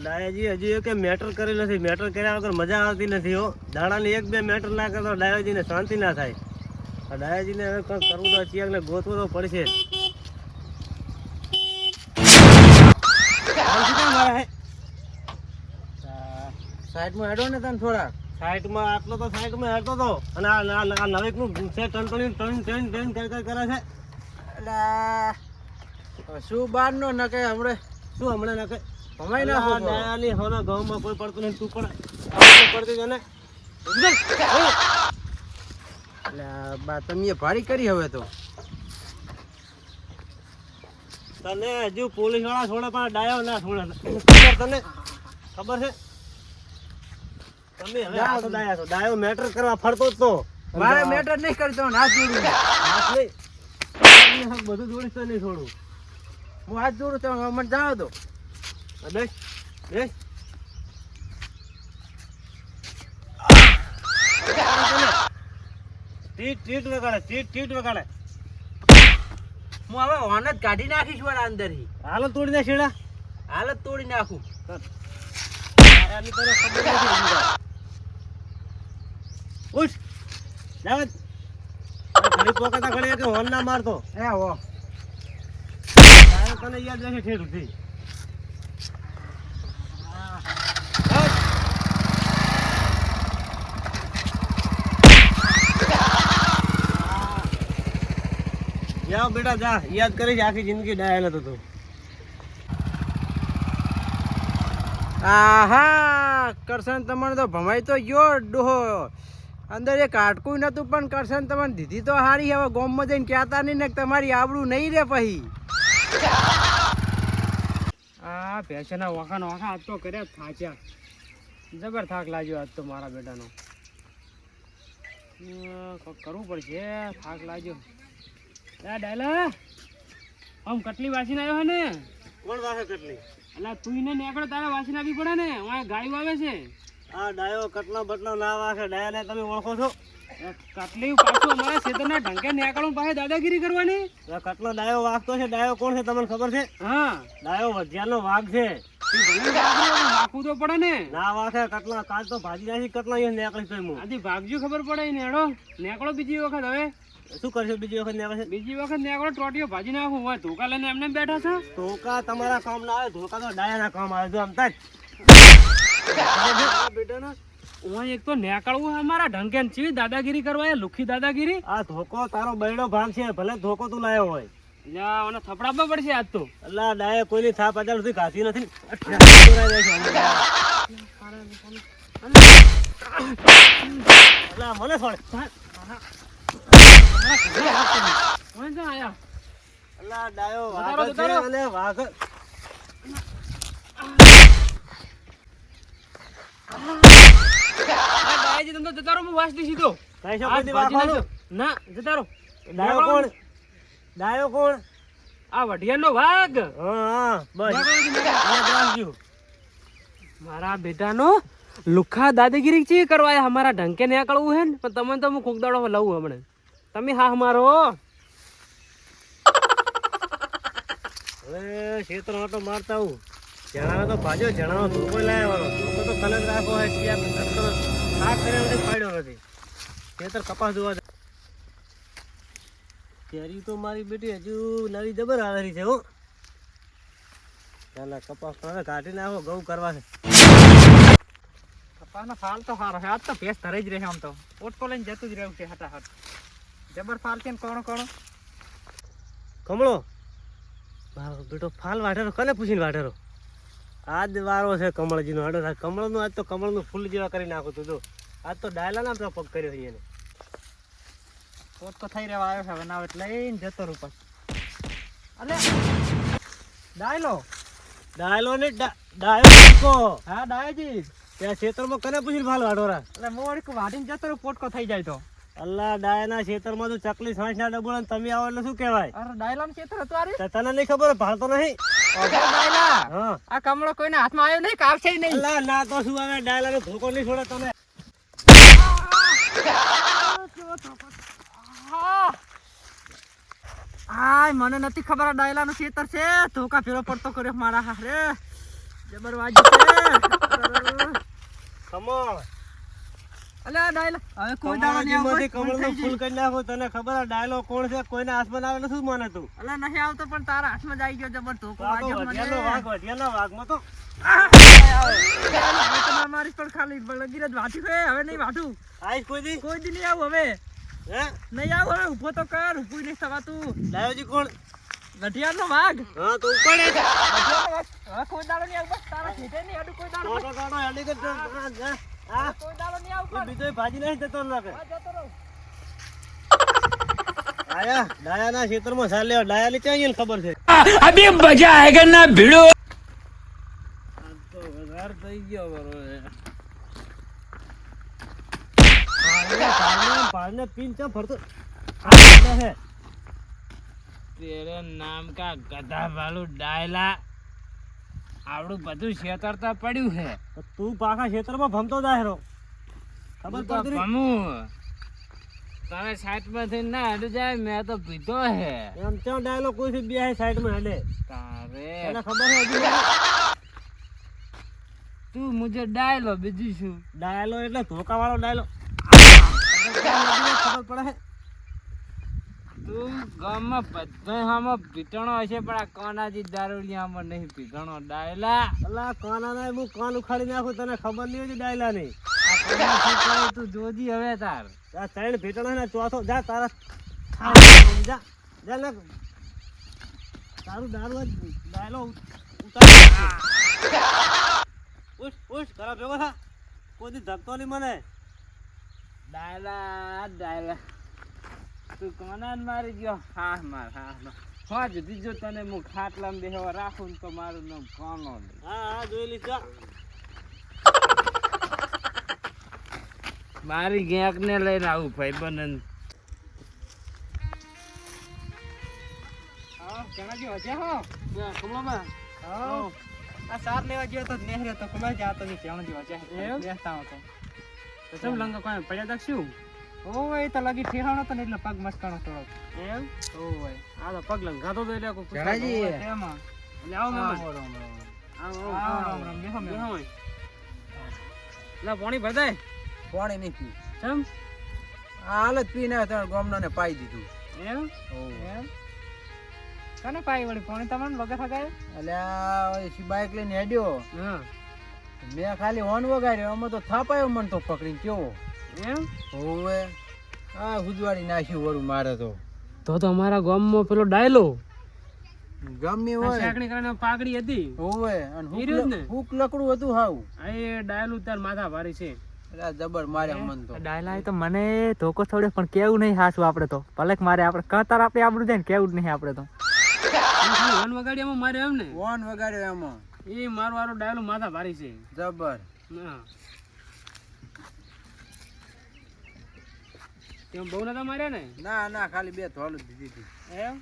ડાયાજી હજી એક મેટર કરી નથી. મેટર કર્યા વગર મજા આવતી નથી હો. દાડાની એક બે મેટર ના કરે તો ડાયાજીને શાંતિ ના થાય. આ ડાયાજીને હવે કંઈક કરવું તો ચિયાકને ગોતવું તો પડશે. સાઈડમાં હેડો ને તને થોડા સાઈડમાં આટલો તો સાઈડમાં હેડતો હતો અને આ નવેકનું છે ટન કરે છે. એટલે શું બાર નો નકે હમણે શું હમણાં નાખે ભમાઈ નાખો ડાયાની હોના ઘઉંમાં કોઈ પડતું નથી. તું પણ પડતી છે ને. એટલે બા તમે ભારી કરી હવે તો તને હજુ પોલીસ વાળા છોડે પણ ડાયો ના છોડે. તને ખબર છે તમે હવે આ તો ડાયા છો. ડાયો મેટર કરવા ફરતો જ તો મારે મેટર નહીં કરતો હાથ જોડું હાથ નહીં બધું જોડીશ તો નહીં છોડું. હું હાથ જોડું તો મને જાવ દો બેસ બેસ ટીટ વગાડે ટીટ વગાડે. હું હવે ઓન જ કાઢી નાખીશ વાળા અંદર થી. હાલ તોડી દે છેડા. હાલ જ તોડી નાખું. ઉઠ જાવ ઘડી પોકાતા ઘડી કે હોન ના મારતો. એ હો તને યાદ રહેશે ઠેર સુધી. જાઓ બેટા જા. યાદ કરીશ આખી જિંદગી ડાયેલો તો તું. આહા કરશન તમને તો ભમાઈ તો ગયો ડોહો. અંદર એક કાટકું નતું પણ કરશન તમને દીધી તો હારી. હવે ગોમમાં જઈને કહેતા નહીં ને તમારી આબરૂ નહીં રે પછી. આ ભેંસના વખાણ આજ તો કર્યા થાચ્યા. જબર થાક લાગ્યો આજ તો મારા બેટાનો. કરવું પડશે. થાક લાગ્યો. ડાયલા આમ કટલી વાસીને આવ્યો હે ને. કોણ વાસે કટલી? એટલે તું ને નેકળો તારે વાસી નાખવી પડે ને. અહીંયા ગાયું આવે છે. આ ડાયો કટલો બટલો ના વાસે. ડાયાને તમે ઓળખો છો? કટલી પાછું અમારા ખેતરના ઢંકે નેકળું પાસે દાદાગીરી કરવાની. કટલો ડાયો વાગતો છે. ડાયો કોણ છે તમને ખબર છે? હા ડાયો વઢિયાનો વાઘ છે. નાખવું તો પડે ને. ના વાસે કટલા કાલ તો ભાજી નાખી કટલા અહીંયા નેકળી તો આથી ભાગજો ખબર પડે ને. હેડો નેકળો બીજી વખત. હવે શું કરશો બીજી વખત નેકળે? બીજી વખત નેકળો ટોટીઓ ભાજી નાખું. હોય ધોકા લઈને એમને બેઠા છો. ધોકા તમારા કામ ના આવે. ધોકા તો ડાયાના કામ આવે. જો આમતા બેટા એક તો નેકળવું અમારા ઢંકે ચીવી દાદાગીરી કરવા. લુખી દાદાગીરી. આ ધોકો તારો બૈડો ભાગ છે. ભલે ધોકો તું લાયો હોય. મને થપડાવવા પડશે આજ તો. અલ્લા ડાયે કોઈની થાપ અત્યાર સુધી ઘાતી નથી. મને છોડ. અલ્લા ડાયો વાઘ છે અને વાઘ. ડાયાજી તમે તો જતા રહો. હું વાસતી સીધો ના જતા રહો. ડાયો કોણ? ડાયો કોણ? આ વઢિયાનો વાઘ. હા બસ મારા બેટાનો લુખા દાદાગીરી ચી કરવા અમારા ઢંકે નીકળવું હે ને. પણ તમને તો હું કોક દાડો લઉં હમણાં. તમે હા મારો હવે ક્ષેત્ર આટો મારતા આવું. જણાવો તો ભાજો. જણાવો ધોકો લાવ્યા વાળો. ધોકો તો કલર રાખો હોય. આ કર્યા નથી પાડ્યો નથી. ખેતર કપાસ જોવા કેરી તો મારી બેટી હજુ નવી જબર આવેલી છે. હો ચાલ કપાસ કાઢી નાખો. ઘઉં કરવા છે. કપાસનો ફાલ તો સારો છે. આજ તો ભેંસ ધરે જ રહે. આમ તો ઓટકો લઈને જતું જ રહ્યું છે. હટાહટ જબર ફાલ છે ને. કોણ કમળો મારો બેટો ફાલ વાઢેરો કને પૂછીને વાઢેરો? આજ વારો છે કમળજીનો. હડો કમળનું આજ તો કમળનું ફૂલ જેવા કરી નાખું તું. જો આજ તો ડાયલા ના પગ કર્યો અહીંયા. ઓટકો થઈ રહેવા આવ્યો છે. હવે ના લઈને જતો રૂપ. અલે ડાયલો ને ડાયો. હા ડાયાજી ત્યાં ખેતરમાં કને પૂછીને ફાલ વાઢોરા? એટલે મોડ વાટીને જતો રહ્યો. પોટકો થઈ જાય તો. અલ્લા ડાયાના ખેતરમાં તું ચકલી સાંસ ના ડબોળે તમે આવો એટલે શું કહેવાય? અરે ડાયલાનું ખેતર હતું. અરે તને નહીં ખબર? ભાળતો નહીં. ડાયલા આ કમળો કોઈના હાથમાં આવ્યો નહીં. કાપશે નહીં. અલ્લા ના તો શું આવે. ડાયલાનો ધોકો નહીં છોડે તને. હાય મને નથી ખબર. ડાયલાનું ખેતર છે. ધોકા ફેરો પડતો કર્યો મારા હારે. જબર વાજી છે. કમળ અલ્યા ડાયલો હવે કોઈ દાડો નહીં આવતો કમળનો ફૂલ કરી નાખો તને ખબર આ ડાયલો કોણ છે કોઈને હાથમાં આવે નથી મને તું અલ્યા નહીં આવતો પણ તારા હાથમાં જ આવી ગયો જબર ધોકો વાગ્યો મને વઢિયાનો વાઘમાં તો મારી પણ ખાલી લગીર જ વાટી છે હવે નહીં વાટું આજ કોઈ દી નહીં આવું હવે હે નહીં આવું હવે ઊભો તો કર ઊભું નહીં થવાતું ડાયોજી કોણ ગઢિયાનો વાઘ હા તો ઉપડે ગઢિયાનો વાઘ હવે કોઈ દાડો નહીં આવું બસ તારા ખેતે નહીં આડું કોઈ દાડો હેડી કર હા કોઈ દાડો નહીં આવું બીજો ભાજી નહીં જતો લાગે જતો રહું આયા ડાયાના ખેતરમાં સાલ લેવા ડાયા ની ચાહીએ ખબર છે અભી મજા આયેગા ના ભીડો તો વધાર થઈ ગયો બરોબર પાળને પીન ચા ફરતો હે તેરે નામ કા ગધા વાળું ડાયલા આવડું બધું છેતરતા પડ્યું છે તું પાખા ક્ષેત્રમાં ભમતો દાહેરો ખબર પડતી ભમું તારે સાઈડમાં થઈને ના હડી જાય મેં તો પીધો હે એમ ચો ડાયલો કોઈ થી બે સાઈડમાં હડે તારે તને ખબર હે હજી તું મુજે ડાયલો બીજું શું ડાયલો એટલે ધોકા વાળો ડાયલો ખબર પડે હે તું ગામમાં બધામાં પીટણો હશે પણ આ કોનાજી દારૂડિયામાં નહીં પીટણો ડાયલા અલા કોના ના હું કાન ઉખાડી નાખું તને ખબર નહીં હોય ડાયલા ની આ કોના શું કરે તું જોજી હવે તાર આ ત્રણ પીટણો ને ચોથો જા તારા જા જા ને તારું દારૂ ડાયલો ઉતાર ઉઠ તારા ભેગો થા કોઈ દી ધકતો નહીં મને ડાયલા તું કોના મારી ગયો હા માર હા જુદી જો તને હું ખાટલામાં બેહવા રાખું તો મારું નામ કોનો હા જોઈ લીધા મારી ગેંક ને લઈને આવું ભાઈ બનન હા કેનાજી હજે હો કમલામાં હા આ સાર લેવા ગયો તો નેહરે તો કમલા જાતો ની કેણાજી હજે બેસતા હતો તો સમ લંગા કોઈ પડ્યા દક્ષું ઓય તો લગી ઠેહાણો તો ને એટલે પગ મસ્કાણો થોડો એમ ઓય આ તો પગ લંગાતો તો એટલે કોઈ જણાજી એમાં એટલે આવો મેમન આવો બેહો બેહો લા પાણી ભરદાય પાણી નહીં પી ચમ આ હાલત પીને તાર ગામનો ને પાઈ દીધું એમ એમ કને પાઈ વળી પાણી તમને વગર હગાય અલ્યા ઓય બાઈક લઈને હેડ્યો હા મેં ખાલી હોર્ન વગાડ્યો આમાં તો થાપાયો મન તો પકડીને કેવો એમ હોવે આ હુજવાડી નાખ્યું વરું મારે તો અમારા ગામમાં પેલો ડાયલો ગમે હોય શાકણી કરીને પાઘડી હતી હોવે અને હીરો જ ને? હુક લકડું હતું હાવ આ એ ડાયલું તાર માથા ભારી છે અલ્યા જબર મારે મન તો ડાયલા તો મને ધોકો થોડ્યો પણ કેવું નહીં હાસું આપણે તો ભલેક મારે આપણે કતાર આપણે આપણું જાય ને કેવું જ નહીં આપણે તો વન વગાડિયામાં મારે એમ ને હોર્ન વગાડ્યો એમાં એ મારો વારો ડાયલો માથા ભારી છે જબર હા તેમ બહુ નતા માર્યા ને ના ના ખાલી બે ધોલ જ દીધી હતી એમ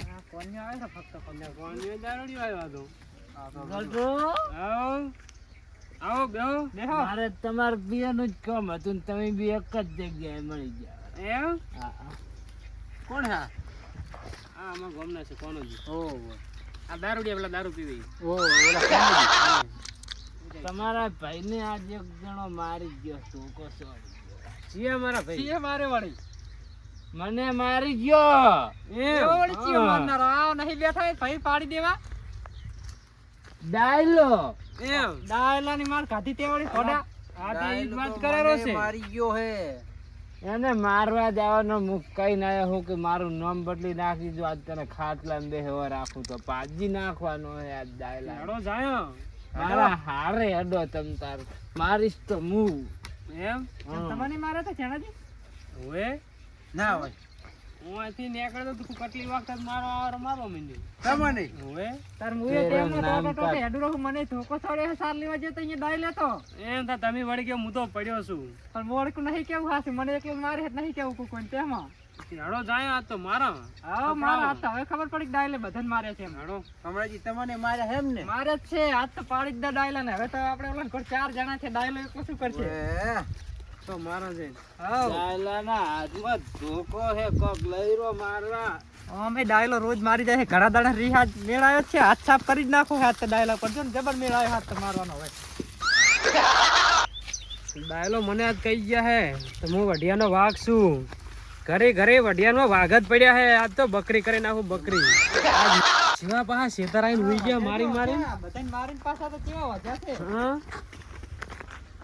આ કોને આવે છે ફક્ત કોને દારૂડી આવ્યો હતો ગલતો આવો આવો બેહો બેહો મારે તમાર પિયાનું જ કામ હતું ને તમે બી એક જ જગ્યાએ મળી ગયા એમ હા કોણ હા આ આમાં ગમના છે કોનો જ ઓ આ દારૂડિયા પેલા દારૂ પીવી ઓ ઓલા તમારા ભાઈને આજ એક જણો મારી ગયો ધોકો સોરી જીએ મારા ભાઈ જીએ મારે વળી મને મારી ગયો એવો વળી ચીયો મારનારો આ નહીં બેઠા એ ભાઈ પાડી દેવા ડાયલો એમ ડાયલા ની માર ખાધી તે વળી ખોડા આ તે ઈ જ વાત કરેલો છે મારી ગયો હે એને મારવા જવાનો મુખ કઈ ના હું કે મારું નામ બદલી નાખી જો આજ તને ખાટલામાં બેહવા રાખું તો પાજી નાખવાનો હે આજ ડાયલા હેડો જાયો મારા હારે હેડો તમ તાર મારીશ તો હું એમ તમને મારે તો ચણાજી ઓએ ના હોય હું અહીંથી નીકળ્યો તો તું કેટલી વખત મારવા માંડ્યો તમને ઓએ તાર મુએ તેમ તો હેડુ રહું મને ધોકો થોડે સાર લેવા જતો અહીંયા ડાય લેતો એમ તો તમે વળી કે હું તો પડ્યો છું પણ મોડકું નહીં કેવું હાસી મને એકલું મારે નહીં કેવું કોઈ તેમાં હેડો જાય આ તો મારા હા મારા હાથ તો હવે ખબર પડી કે ડાયલે બધાને મારે છે એમ. હેડો કમળાજી તમને માર્યા હેમ ને મારે જ છે હાથ તો પાડી જ દે ડાયલા ને હવે તો આપણે ઓલા ઘર 4 જણા છે ડાયલો એકલો શું કરશે એ, તો મારા છે હાઉ ડાયલા ના હાથમાં ધોકો હે કોક લઈરો મારવા અમે ડાયલો રોજ મારી જાય છે. ઘણા દાડા રિહાજ મેળાયો છે. હાથ સાફ કરી જ નાખો હાથ તો ડાયલો પર જો ને જબર મેળાયો હાથ તો મારવાનો હવે. ડાયલો મને આજ કહી ગયા હે તો હું વઢિયાનો વાઘ છું. ઘરે ઘરે વઢિયાનો વાઘ જ પડ્યા હે. આજ તો બકરી કરી નાખું બકરી. જીવા પાછા શેતર આવીને હુઈ ગયા મારી મારી. બધાને મારીને પાછા તો કેવા વધ્યા છે. હા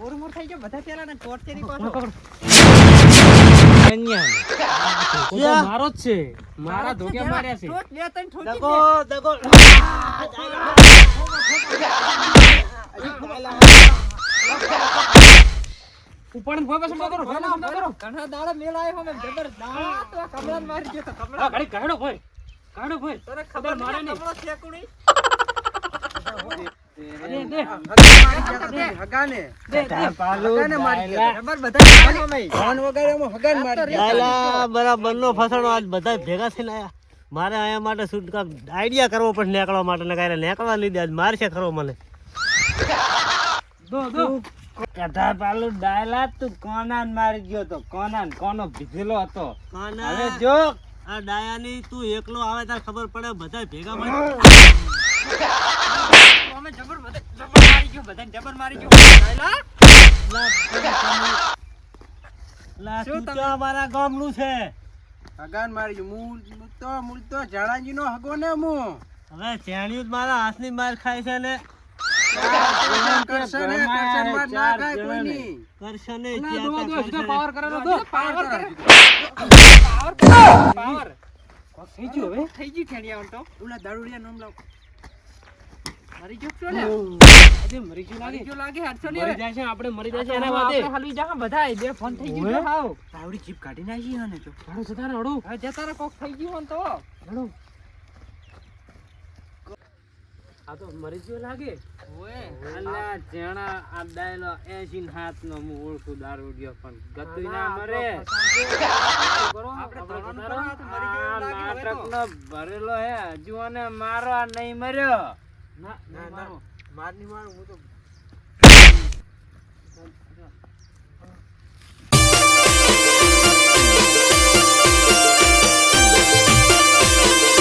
કોરમોર થઈ ગયો બધા પેલા ને ટોર્ચેરી પાછો. મારો જ છે. મારા ધોકે માર્યા છે. ટોચ બે ત્રણ ઠોકી દગો દગો ઉપાડીને ભોય પાછો કરો. ઘણા દાડા મેળાયો અમે જબર દાડા તો આ કમળાને મારી ગયો તો કમળા. હા ઘડી કાઢો ભોય. કાઢો ભોય. તને ખબર મારે મારે નહીં. કમળો છે કોણી? હગાને પાલું હગાને મારી ડાયલા. જબર બધા મેળાયો અમે. ફોન વગાડ્યો હગાને મારી ડાયલા બરાબર નો ફસાણો આજ બધા ભેગા થઈને આયા. મારે આયા માટે શું આઈડિયા કરવો પડે નીકળવા માટે ને કાંઈ નીકળવા લીધે આજ મારશે ખરો મને. દો કથા પાલું ડાયલા તું કોનાન મારી ગયો તો કોનો ભીધેલો હતો. હવે જો આ ડાયાની તું એકલો આવે તાર ખબર પડે બધા ભેગા મળી અમે જબર મારી ગયો બધાને જબર મારી ગયો. ડાયલા તું તો અમારા ગામનું છે. હગાને મારી મૂળ તો જાણાજી નો હગો ને હું હવે ચેણિયું જ મારા હાથની માર ખાય છે ને કરશે ને કરશે માર ના ખાય કોઈ નહીં કરશે ને પાવર કરેલો દો. પાવર કરે. પાવર થઈ ગયું હવે. થઈ ગયું ઠેણિયા તો ઓલા દારૂડિયા નામ લાવ મારી ગયો છો ને અરે મરી ગયું લાગે. જો લાગે હાથસો ને મરી જાય છે આપણે મરી જાય છે એના આપણે વાદે. હલવી જા બધા બે ફોન થઈ ગયું છે હાવ. તાવડી જીપ કાઢી નાખી હને તો હાલો જતા રહો હળો. હવે જતા રહો કોક થઈ ગયું હોય ને તો હળો. આ તો મરી ગયો લાગે. અલ્યા જેણા આ ડાયલો 87 નો હું ઓળખું દારૂડિયો પણ ગતું ના મરે. આપણે ધોરણ કરો તો મરી ગયો લાગે હવે તો. નાટકનો ભરેલો હે હજુ અને મારો નહીં મર્યો. ના ના માર ની મારું હું તો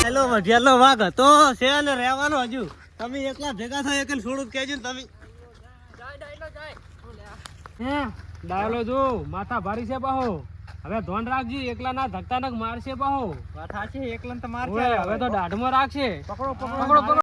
હેલો વઢિયાનો વાઘ હતો છે ને રહેવાનો હજુ. તમે એકલા ભેગા થાય એકલ છોડું કહેજો ને તમે. હે ડાયલો જો માથા ભારી છે બાહો. હવે ધોન રાખજી એકલા ના ધક્કા નક મારશે બાહો. વાત સાચી એકલન તો માર ઓય, હવે તો દાઢમાં રાખશે. પકડો પકડો પકડો.